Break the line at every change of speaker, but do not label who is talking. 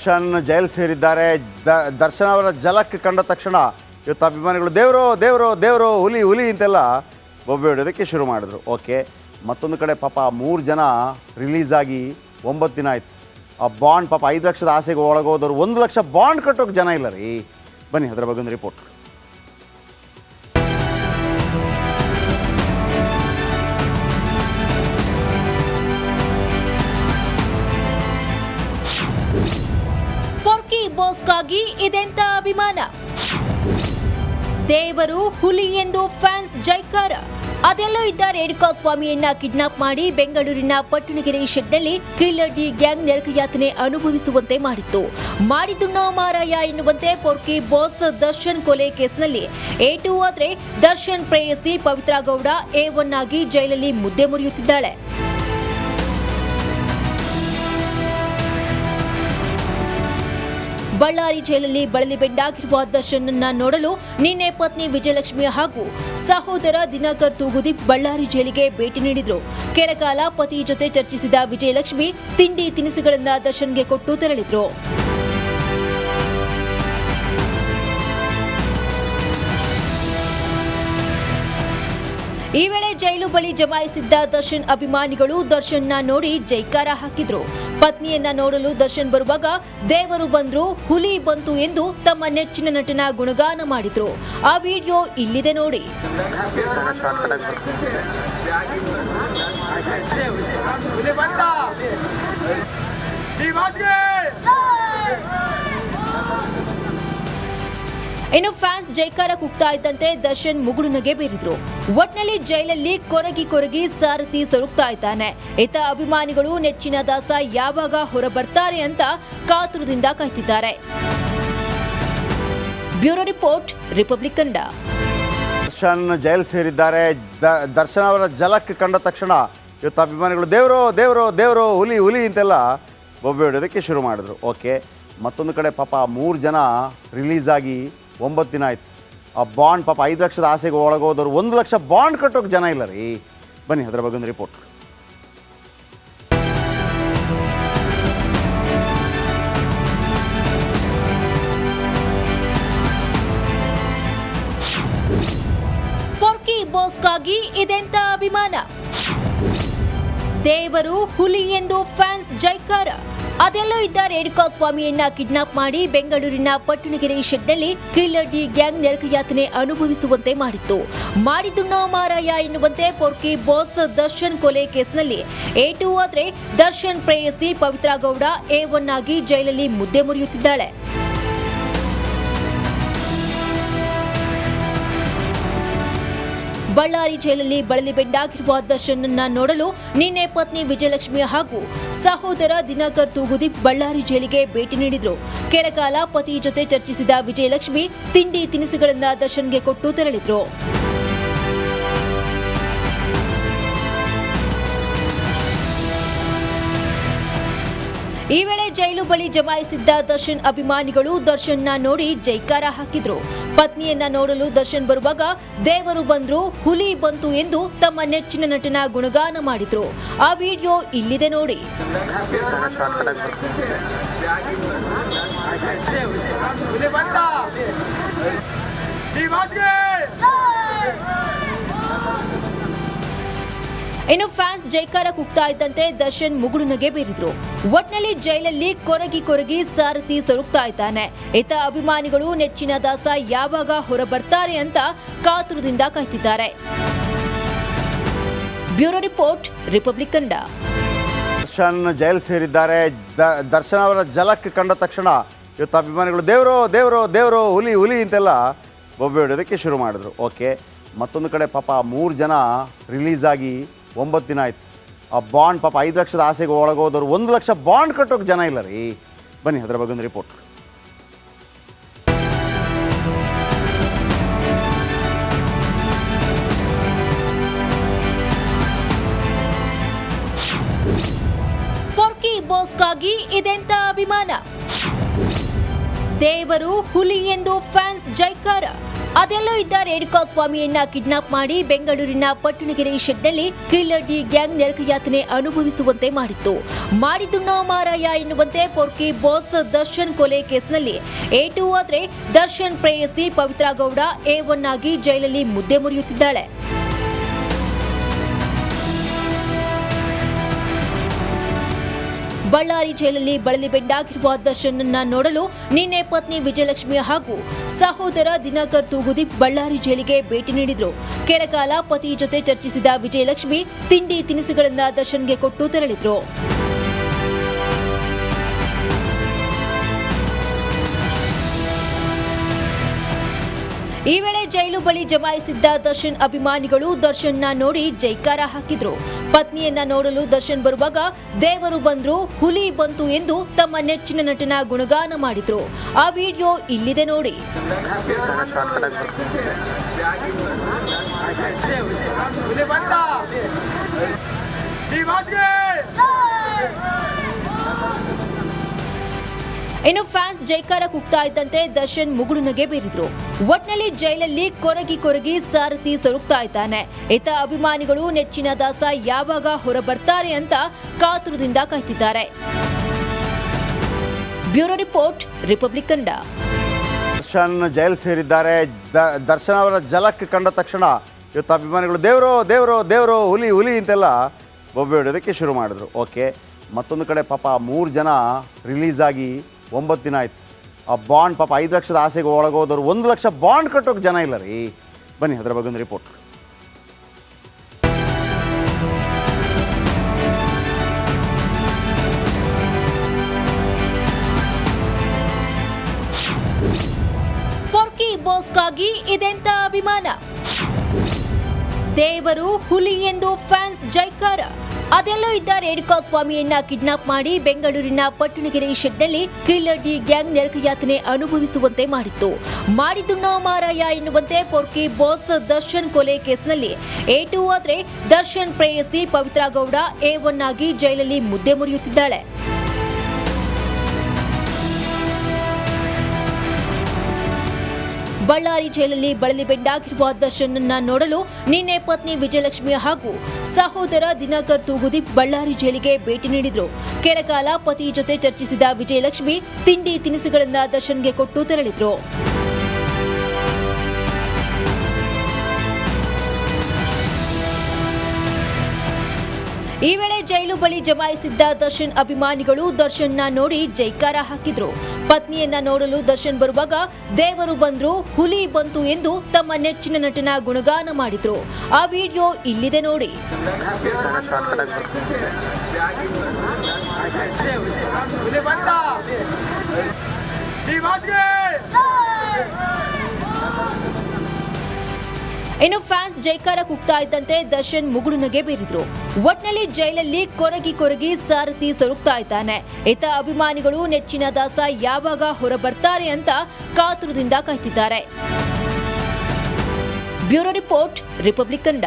Darshan jail ಸೇರಿದ್ದಾರೆ. ದರ್ಶನ್ ಅವರ ಜಲಕ್ಕೆ ಕಂಡ ತಕ್ಷಣ ಇವತ್ತು ಅಭಿಮಾನಿಗಳು ದೇವರು ದೇವರು ದೇವರು ಹುಲಿ ಹುಲಿ ಅಂತೆಲ್ಲ ಬೊಬ್ಬೆ ಹೊಡೆಯೋದಕ್ಕೆ ಶುರು ಮಾಡಿದ್ರು. ಓಕೆ, ಮತ್ತೊಂದು ಕಡೆ ಪಾಪ 3 ಜನ ರಿಲೀಸ್ ಆಗಿ 9 ದಿನ ಆಯಿತು. ಆ ಬಾಂಡ್ ಪಾಪ 5 ಲಕ್ಷದ ಆಸೆಗೆ ಒಳಗೋದವರು 1 ಲಕ್ಷ ಬಾಂಡ್ ಕಟ್ಟೋಕೆ ಜನ ಇಲ್ಲ ರೀ. ಬನ್ನಿ ಅದರ ಬಗ್ಗೆ ಒಂದು ರಿಪೋರ್ಟ್.
ಪೊರ್ಕಿ ಬಾಸ್ಗಾಗಿ ಇದೆಂತ ಅಭಿಮಾನ, ದೇವರು ಹುಲಿ ಎಂದು ಫ್ಯಾನ್ಸ್ ಜೈಕಾರ. ಅದೆಲ್ಲೋ ಇದ್ದ ರೇಣುಕಾ ಸ್ವಾಮಿಯನ್ನ ಕಿಡ್ನಾಪ್ ಮಾಡಿ ಬೆಂಗಳೂರಿನ ಪಟ್ಟಣಗೆರೆ ಶೆಡ್ನಲ್ಲಿ ಕಿಲ್ಲರ್ ಡಿ ಗ್ಯಾಂಗ್ ನರಕಯಾತನೆ ಅನುಭವಿಸುವಂತೆ ಮಾಡಿತ್ತು. ಮಾಡಿದ್ದು ನಾವು ಮಾರಾಯ ಎನ್ನುವಂತೆ ಪೊರ್ಕಿ ಬಾಸ್ ದರ್ಶನ್ ಕೊಲೆ ಕೇಸ್ನಲ್ಲಿ A2 ಆದ್ರೆ ದರ್ಶನ್ ಪ್ರೇಯಸಿ ಪವಿತ್ರ ಗೌಡ A1 ಆಗಿ ಜೈಲಲ್ಲಿ ಮುದ್ದೆ ಮುರಿಯುತ್ತಿದ್ದಾಳೆ. ಬಳ್ಳಾರಿ ಜೈಲಲ್ಲಿ ಬಳಲಿ ಬೆಂಡಾಗಿರುವ ದರ್ಶನ್ನ ನೋಡಲು ನಿನ್ನೆ ಪತ್ನಿ ವಿಜಯಲಕ್ಷ್ಮಿ ಹಾಗೂ ಸಹೋದರ ದಿನಕರ್ ತೂಗುದಿ ಬಳ್ಳಾರಿ ಜೈಲಿಗೆ ಭೇಟಿ ನೀಡಿದ್ರು. ಕೆಲಕಾಲ ಪತಿ ಜೊತೆ ಚರ್ಚಿಸಿದ ವಿಜಯಲಕ್ಷ್ಮಿ ತಿಂಡಿ ತಿನಿಸುಗಳನ್ನ ದರ್ಶನ್ಗೆ ಕೊಟ್ಟು ತೆರಳಿದ್ರು. ಈ ವೇಳೆ ಜೈಲು ಬಳಿ ಜಮಾಯಿಸಿದ್ದ ದರ್ಶನ್ ಅಭಿಮಾನಿಗಳು ದರ್ಶನ್ನ ನೋಡಿ ಜೈಕಾರ ಹಾಕಿದ್ರು. ಪತ್ನಿಯನ್ನ ನೋಡಲು ದರ್ಶನ್ ಬರುವಾಗ ದೇವರು ಬಂದ್ರು, ಹುಲಿ ಬಂತು ಎಂದು ತಮ್ಮ ನೆಚ್ಚಿನ ನಟನ ಗುಣಗಾನ ಮಾಡಿದ್ರು. ಆ ವಿಡಿಯೋ ಇಲ್ಲಿದೆ ನೋಡಿ. ಇನ್ನು ಫ್ಯಾನ್ಸ್ ಜೈಕಾರ ಕೂಗ್ತಾ ಇದ್ದಂತೆ ದರ್ಶನ್ ಮುಗುಳುನಗೆ ಬೀರಿದ್ರು. ಒಟ್ನಲ್ಲಿ ಜೈಲಲ್ಲಿ ಕೊರಗಿ ಸಾರಥಿ ಸೊರಗ್ತಾ ಇದ್ದಾನೆ. ಇತ ಅಭಿಮಾನಿಗಳು ನೆಚ್ಚಿನ ದಾಸ ಯಾವಾಗ ಹೊರ ಬರ್ತಾರೆ ಅಂತ ಕಾತುರದಿಂದ ಕಾಯ್ತಿದ್ದಾರೆ. Bureau report, republic Kannada.
Darshan jail ಸೇರಿದ್ದಾರೆ. ದರ್ಶನ್ ಅವರ ಜಲಕ್ಕೆ ಕಂಡ ತಕ್ಷಣ ಇವತ್ತು ಅಭಿಮಾನಿಗಳು ದೇವರು ದೇವರು ದೇವರು ಹುಲಿ ಹುಲಿ ಅಂತೆಲ್ಲ ಬೊಬ್ಬೆ ಹೊಡೆಯೋದಕ್ಕೆ ಶುರು ಮಾಡಿದ್ರು. ಓಕೆ, ಮತ್ತೊಂದು ಕಡೆ ಪಾಪ 3 ಜನ ರಿಲೀಸ್ ಆಗಿ 9 ದಿನ ಆಯಿತು. ಆ ಬಾಂಡ್ ಪಾಪ 5 ಲಕ್ಷದ ಆಸೆಗೆ ಒಳಗೋದವರು 1 ಲಕ್ಷ ಬಾಂಡ್ ಕಟ್ಟೋಕೆ ಜನ ಇಲ್ಲ ರೀ. ಬನ್ನಿ ಅದರ ಬಗ್ಗೆ ಒಂದು ರಿಪೋರ್ಟ್.
ಪೊರ್ಕಿ ಬಾಸ್ಗಾಗಿ ಇದೆಂತ ಅಭಿಮಾನ, ದೇವರು ಹುಲಿ ಎಂದು ಫ್ಯಾನ್ಸ್ ಜೈಕಾರ. ಅದೆಲ್ಲೋ ಇದ್ದ ರೇಣುಕಾ ಸ್ವಾಮಿಯನ್ನ ಕಿಡ್ನಾಪ್ ಮಾಡಿ ಬೆಂಗಳೂರಿನ ಪಟ್ಟಣಗೆರೆ ಶೆಡ್ನಲ್ಲಿ ಕಿಲ್ಲರ್ ಡಿ ಗ್ಯಾಂಗ್ ನರಕಯಾತನೆ ಅನುಭವಿಸುವಂತೆ ಮಾಡಿತ್ತು. ಮಾಡಿದ್ದು ನಾವು ಮಾರಾಯ ಎನ್ನುವಂತೆ ಪೊರ್ಕಿ ಬಾಸ್ ದರ್ಶನ್ ಕೊಲೆ ಕೇಸ್ನಲ್ಲಿ A2 ಆದ್ರೆ ದರ್ಶನ್ ಪ್ರೇಯಸಿ ಪವಿತ್ರ ಗೌಡ A1 ಆಗಿ ಜೈಲಲ್ಲಿ ಮುದ್ದೆ ಮುರಿಯುತ್ತಿದ್ದಾಳೆ. ಬಳ್ಳಾರಿ ಜೈಲಲ್ಲಿ ಬಳಲಿ ಬೆಂಡಾಗಿರುವ ದರ್ಶನ್ನ ನೋಡಲು ನಿನ್ನೆ ಪತ್ನಿ ವಿಜಯಲಕ್ಷ್ಮಿ ಹಾಗೂ ಸಹೋದರ ದಿನಕರ್ ತೂಗುದಿ ಬಳ್ಳಾರಿ ಜೈಲಿಗೆ ಭೇಟಿ ನೀಡಿದ್ರು. ಕೆಲಕಾಲ ಪತಿ ಜೊತೆ ಚರ್ಚಿಸಿದ ವಿಜಯಲಕ್ಷ್ಮಿ ತಿಂಡಿ ತಿನಿಸುಗಳನ್ನ ದರ್ಶನ್ಗೆ ಕೊಟ್ಟು ತೆರಳಿದ್ರು. ಈ ವೇಳೆ ಜೈಲು ಬಳಿ ಜಮಾಯಿಸಿದ್ದ ದರ್ಶನ್ ಅಭಿಮಾನಿಗಳು ದರ್ಶನ್ನ ನೋಡಿ ಜೈಕಾರ ಹಾಕಿದ್ರು. ಪತ್ನಿಯನ್ನ ನೋಡಲು ದರ್ಶನ್ ಬರುವಾಗ ದೇವರು ಬಂದ್ರು, ಹುಲಿ ಬಂತು ಎಂದು ತಮ್ಮ ನೆಚ್ಚಿನ ನಟನ ಗುಣಗಾನ ಮಾಡಿದ್ರು. ಆ ವಿಡಿಯೋ ಇಲ್ಲಿದೆ ನೋಡಿ. ಇನ್ನು ಫ್ಯಾನ್ಸ್ ಜೈಕಾರ ಕೂಗ್ತಾ ಇದ್ದಂತೆ ದರ್ಶನ್ ಮುಗುಳುನಗೆ ಬೀರಿದ್ರು. ಒಟ್ನಲ್ಲಿ ಜೈಲಲ್ಲಿ ಕೊರಗಿ ಸಾರಥಿ ಸೊರಗ್ತಾ ಇದ್ದಾನೆ. ಇತ ಅಭಿಮಾನಿಗಳು ನೆಚ್ಚಿನ ದಾಸ ಯಾವಾಗ ಹೊರ ಬರ್ತಾರೆ ಅಂತ ಕಾತುರದಿಂದ ಕಾಯ್ತಿದ್ದಾರೆ. Bureau report, republic Kannada.
Darshan jail ಸೇರಿದ್ದಾರೆ. ದರ್ಶನ್ ಅವರ ಜಲಕ್ಕೆ ಕಂಡ ತಕ್ಷಣ ಇವತ್ತು ಅಭಿಮಾನಿಗಳು ದೇವರು ದೇವರು ದೇವರು ಹುಲಿ ಹುಲಿ ಅಂತೆಲ್ಲ ಬೊಬ್ಬೆ ಹೊಡೆಯೋದಕ್ಕೆ ಶುರು ಮಾಡಿದ್ರು. ಓಕೆ, ಮತ್ತೊಂದು ಕಡೆ ಪಾಪ 3 ಜನ ರಿಲೀಸ್ ಆಗಿ 9 ದಿನ ಆಯಿತು. ಆ ಬಾಂಡ್ ಪಾಪ 5 ಲಕ್ಷದ ಆಸೆಗೆ ಒಳಗೋದವರು 1 ಲಕ್ಷ ಬಾಂಡ್ ಕಟ್ಟೋಕೆ ಜನ ಇಲ್ಲ ರೀ. ಬನ್ನಿ ಅದರ ಬಗ್ಗೆ ಒಂದು ರಿಪೋರ್ಟ್.
ಪೊರ್ಕಿ ಬಾಸ್ಗಾಗಿ ಇದೆಂತ ಅಭಿಮಾನ, ದೇವರು ಹುಲಿ ಎಂದು ಫ್ಯಾನ್ಸ್ ಜೈಕಾರ. ಅದೆಲ್ಲೋ ಇದ್ದ ರೇಣುಕಾ ಸ್ವಾಮಿಯನ್ನ ಕಿಡ್ನಾಪ್ ಮಾಡಿ ಬೆಂಗಳೂರಿನ ಪಟ್ಟಣಗೆರೆ ಶೆಡ್ನಲ್ಲಿ ಕಿಲ್ಲರ್ ಡಿ ಗ್ಯಾಂಗ್ ನರಕಯಾತನೆ ಅನುಭವಿಸುವಂತೆ ಮಾಡಿತ್ತು. ಮಾಡಿದುಣ್ಣೋ ಮಾರಾಯ ಎನ್ನುವಂತೆ ಪೊರ್ಕಿ ಬಾಸ್ ದರ್ಶನ್ ಕೊಲೆ ಕೇಸ್ನಲ್ಲಿ A2 ಆದ್ರೆ ದರ್ಶನ್ ಪ್ರೇಯಸಿ ಪವಿತ್ರ ಗೌಡ A1 ಆಗಿ ಜೈಲಲ್ಲಿ ಮುದ್ದೆ ಮುರಿಯುತ್ತಿದ್ದಾಳೆ. ಬಳ್ಳಾರಿ ಜೈಲಲ್ಲಿ ಬಳಲಿ ಬೆಂಡಾಗಿರುವ ದರ್ಶನ್ ಅನ್ನ ನೋಡಲು ನಿನ್ನೆ ಪತ್ನಿ ವಿಜಯಲಕ್ಷ್ಮಿ ಹಾಗೂ ಸಹೋದರ ದಿನಕರ್ ತೂಗುದೀಪ್ ಬಳ್ಳಾರಿ ಜೈಲಿಗೆ ಭೇಟಿ ನೀಡಿದ್ರು. ಕೆಲ ಕಾಲ ಪತಿ ಜೊತೆ ಚರ್ಚಿಸಿದ ವಿಜಯಲಕ್ಷ್ಮಿ ತಿಂಡಿ ತಿನಿಸುಗಳನ್ನ ದರ್ಶನ್ಗೆ ಕೊಟ್ಟು ತೆರಳಿದ್ರು. ಈ ವೇಳೆ ಜೈಲು ಬಳಿ ಜಮಾಯಿಸಿದ್ದ ದರ್ಶನ್ ಅಭಿಮಾನಿಗಳು ದರ್ಶನ್ನ ನೋಡಿ ಜೈಕಾರ ಹಾಕಿದ್ರು. ಪತ್ನಿಯನ್ನ ನೋಡಲು ದರ್ಶನ್ ಬರುವಾಗ ದೇವರು ಬಂದ್ರು, ಹುಲಿ ಬಂತು ಎಂದು ತಮ್ಮ ನೆಚ್ಚಿನ ನಟನ ಗುಣಗಾನ ಮಾಡಿದ್ರು. ಆ ವಿಡಿಯೋ ಇಲ್ಲಿದೆ ನೋಡಿ. ಇನ್ನು ಫ್ಯಾನ್ಸ್ ಜೈಕಾರ ಕೂಗ್ತಾ ಇದ್ದಂತೆ ದರ್ಶನ್ ಮುಗುಳು ನಗೆ ಬೀರಿದ್ರು. ಒಟ್ನಲ್ಲಿ ಜೈಲಲ್ಲಿ ಕೊರಗಿ ಸಾರಥಿ ಸೊರಗ್ತಾ ಇದ್ದಾನೆ. ಇತ್ತ ಅಭಿಮಾನಿಗಳು ನೆಚ್ಚಿನ ದಾಸ ಯಾವಾಗ ಹೊರ ಬರ್ತಾರೆ ಅಂತ ಕಾತುರದಿಂದ ಕಾಯ್ತಿದ್ದಾರೆ. Bureau report, republic Kannada.
Darshan jail ಸೇರಿದ್ದಾರೆ. ದರ್ಶನ್ ಅವರ ಜಲಕ್ಕೆ ಕಂಡ ತಕ್ಷಣ ಇವತ್ತು ಅಭಿಮಾನಿಗಳು ದೇವರು ದೇವರು ದೇವರು ಹುಲಿ ಹುಲಿ ಅಂತೆಲ್ಲ ಬೊಬ್ಬೆ ಹೊಡೆಯೋದಕ್ಕೆ ಶುರು ಮಾಡಿದ್ರು. ಓಕೆ, ಮತ್ತೊಂದು ಕಡೆ ಪಾಪ 3 ಜನ ರಿಲೀಸ್ ಆಗಿ 9 ದಿನ ಆಯಿತು. ಆ ಬಾಂಡ್ ಪಾಪ 5 ಲಕ್ಷದ ಆಸೆಗೆ ಒಳಗೋದವರು 1 ಲಕ್ಷ ಬಾಂಡ್ ಕಟ್ಟೋಕೆ ಜನ ಇಲ್ಲ ರೀ. ಬನ್ನಿ ಅದರ ಬಗ್ಗೆ ಒಂದು ರಿಪೋರ್ಟ್.
ಪೊರ್ಕಿ ಬಾಸ್ಗಾಗಿ ಇದೆಂತ ಅಭಿಮಾನ. ದೇವರು ಹುಲಿ ಎಂದು ಫ್ಯಾನ್ಸ್ ಜೈಕಾರ. ಅದೆಲ್ಲೋ ಇದ್ದ ರೇಣುಕಾ ಸ್ವಾಮಿಯನ್ನ ಕಿಡ್ನಾಪ್ ಮಾಡಿ ಬೆಂಗಳೂರಿನ ಪಟ್ಟಣಗೆರೆ ಶೆಡ್ನಲ್ಲಿ ಕಿಲ್ಲರ್ ಡಿ ಗ್ಯಾಂಗ್ ನರಕಯಾತನೆ ಅನುಭವಿಸುವಂತೆ ಮಾಡಿತ್ತು. ಮಾಡಿದುಣ್ಣೋ ಮಾರಾಯ ಎನ್ನುವಂತೆ ಪೊರ್ಕಿ ಬಾಸ್ ದರ್ಶನ್ ಕೊಲೆ ಕೇಸ್ನಲ್ಲಿ A2 ಆದ್ರೆ ದರ್ಶನ್ ಪ್ರೇಯಸಿ ಪವಿತ್ರ ಗೌಡ A1 ಆಗಿ ಜೈಲಲ್ಲಿ ಮುದ್ದೆ ಮುರಿಯುತ್ತಿದ್ದಾಳೆ. ಬಳ್ಳಾರಿ ಜೈಲಲ್ಲಿ ಬಳಲಿ ಬೆಂಡಾಗಿರುವ ದರ್ಶನ್ ಅನ್ನ ನೋಡಲು ನಿನ್ನೆ ಪತ್ನಿ ವಿಜಯಲಕ್ಷ್ಮಿ ಹಾಗೂ ಸಹೋದರ ದಿನಕರ್ ತೂಗುದೀಪ್ ಬಳ್ಳಾರಿ ಜೈಲಿಗೆ ಭೇಟಿ ನೀಡಿದ್ರು. ಕೆಲ ಕಾಲ ಪತಿ ಜೊತೆ ಚರ್ಚಿಸಿದ ವಿಜಯಲಕ್ಷ್ಮಿ ತಿಂಡಿ ತಿನಿಸುಗಳನ್ನ ದರ್ಶನ್ಗೆ ಕೊಟ್ಟು ತೆರಳಿದ್ರು. ಈ ವೇಳೆ ಜೈಲು ಬಳಿ ಜಮಾಯಿಸಿದ್ದ ದರ್ಶನ್ ಅಭಿಮಾನಿಗಳು ದರ್ಶನ್ನ ನೋಡಿ ಜೈಕಾರ ಹಾಕಿದ್ರು. ಪತ್ನಿಯನ್ನ ನೋಡಲು ದರ್ಶನ್ ಬರುವಾಗ ದೇವರು ಬಂದ್ರು, ಹುಲಿ ಬಂತು ಎಂದು ತಮ್ಮ ನೆಚ್ಚಿನ ನಟನ ಗುಣಗಾನ ಮಾಡಿದ್ರು. ಆ ವಿಡಿಯೋ ಇಲ್ಲಿದೆ ನೋಡಿ. ಇನ್ನು ಫ್ಯಾನ್ಸ್ ಜೈಕಾರ ಕೂಗ್ತಾ ಇದ್ದಂತೆ ದರ್ಶನ್ ಮುಗುಳು ನಗೆ ಬೀರಿದ್ರು. ಒಟ್ನಲ್ಲಿ ಜೈಲಲ್ಲಿ ಕೊರಗಿ ಸಾರಥಿ ಸೊರಗ್ತಾ ಇದ್ದಾನೆ. ಇತ್ತ ಅಭಿಮಾನಿಗಳು ನೆಚ್ಚಿನ ದಾಸ ಯಾವಾಗ ಹೊರ ಬರ್ತಾರೆ ಅಂತ ಕಾತುರದಿಂದ ಕಾಯ್ತಿದ್ದಾರೆ. Bureau report, republic Kannada.